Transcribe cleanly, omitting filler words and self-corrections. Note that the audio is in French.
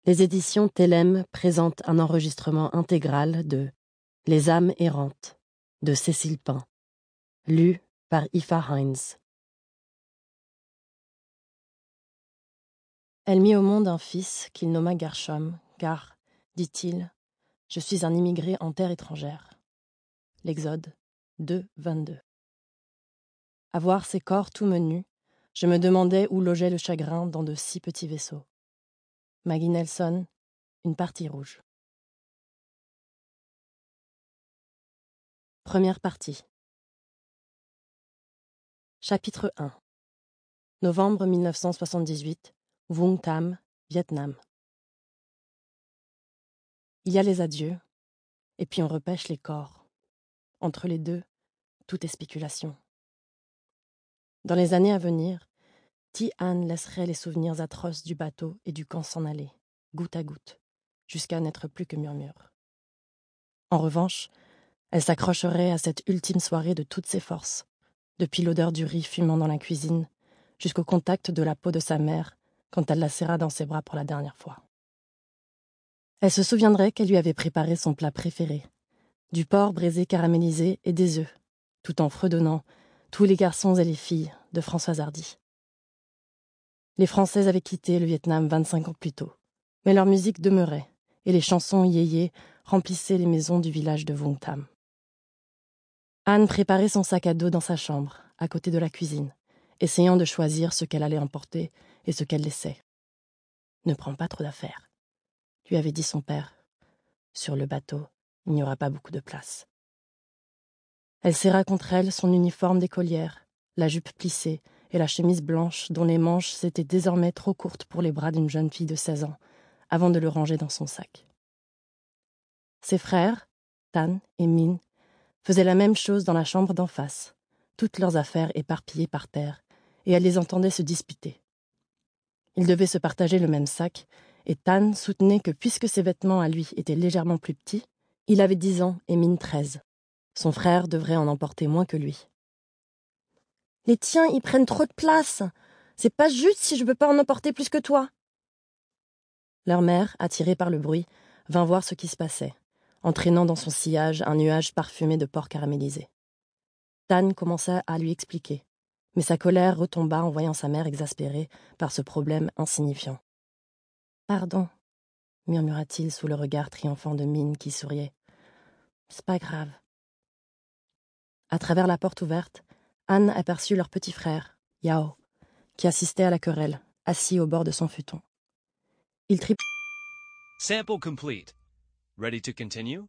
Les éditions Télème présentent un enregistrement intégral de Les âmes errantes de Cécile Pin, lu par Aoife Hines. Elle mit au monde un fils qu'il nomma Gershom, car, dit-il, je suis un immigré en terre étrangère. L'Exode 2, 22. À voir ces corps tout menus, je me demandais où logeait le chagrin dans de si petits vaisseaux. Maggie Nelson, Une partie rouge. Première partie. Chapitre 1. Novembre 1978, Vung Tam, Vietnam. Il y a les adieux, et puis on repêche les corps. Entre les deux, tout est spéculation. Dans les années à venir, Thi Anh laisserait les souvenirs atroces du bateau et du camp s'en aller, goutte à goutte, jusqu'à n'être plus que murmure. En revanche, elle s'accrocherait à cette ultime soirée de toutes ses forces, depuis l'odeur du riz fumant dans la cuisine, jusqu'au contact de la peau de sa mère quand elle la serra dans ses bras pour la dernière fois. Elle se souviendrait qu'elle lui avait préparé son plat préféré, du porc braisé caramélisé et des œufs, tout en fredonnant tous les garçons et les filles de Françoise Hardy. Les Français avaient quitté le Vietnam 25 ans plus tôt, mais leur musique demeurait, et les chansons yéyé remplissaient les maisons du village de Vung Tam. Anne préparait son sac à dos dans sa chambre, à côté de la cuisine, essayant de choisir ce qu'elle allait emporter et ce qu'elle laissait. « Ne prends pas trop d'affaires », lui avait dit son père. « Sur le bateau, il n'y aura pas beaucoup de place. » Elle serra contre elle son uniforme d'écolière, la jupe plissée et la chemise blanche dont les manches s'étaient désormais trop courtes pour les bras d'une jeune fille de 16 ans, avant de le ranger dans son sac. Ses frères, Tan et Min, faisaient la même chose dans la chambre d'en face, toutes leurs affaires éparpillées par terre, et elle les entendait se disputer. Ils devaient se partager le même sac, et Tan soutenait que puisque ses vêtements à lui étaient légèrement plus petits, il avait 10 ans et Min 13. Son frère devrait en emporter moins que lui. « Les tiens, ils prennent trop de place. C'est pas juste si je peux pas en emporter plus que toi. » Leur mère, attirée par le bruit, vint voir ce qui se passait, entraînant dans son sillage un nuage parfumé de porc caramélisé. Tan commença à lui expliquer, mais sa colère retomba en voyant sa mère exaspérée par ce problème insignifiant. « Pardon, » murmura-t-il sous le regard triomphant de Min qui souriait. « C'est pas grave. » À travers la porte ouverte, Anne aperçut leur petit frère, Yao, qui assistait à la querelle, assis au bord de son futon. Il Sample complete. Ready to continue?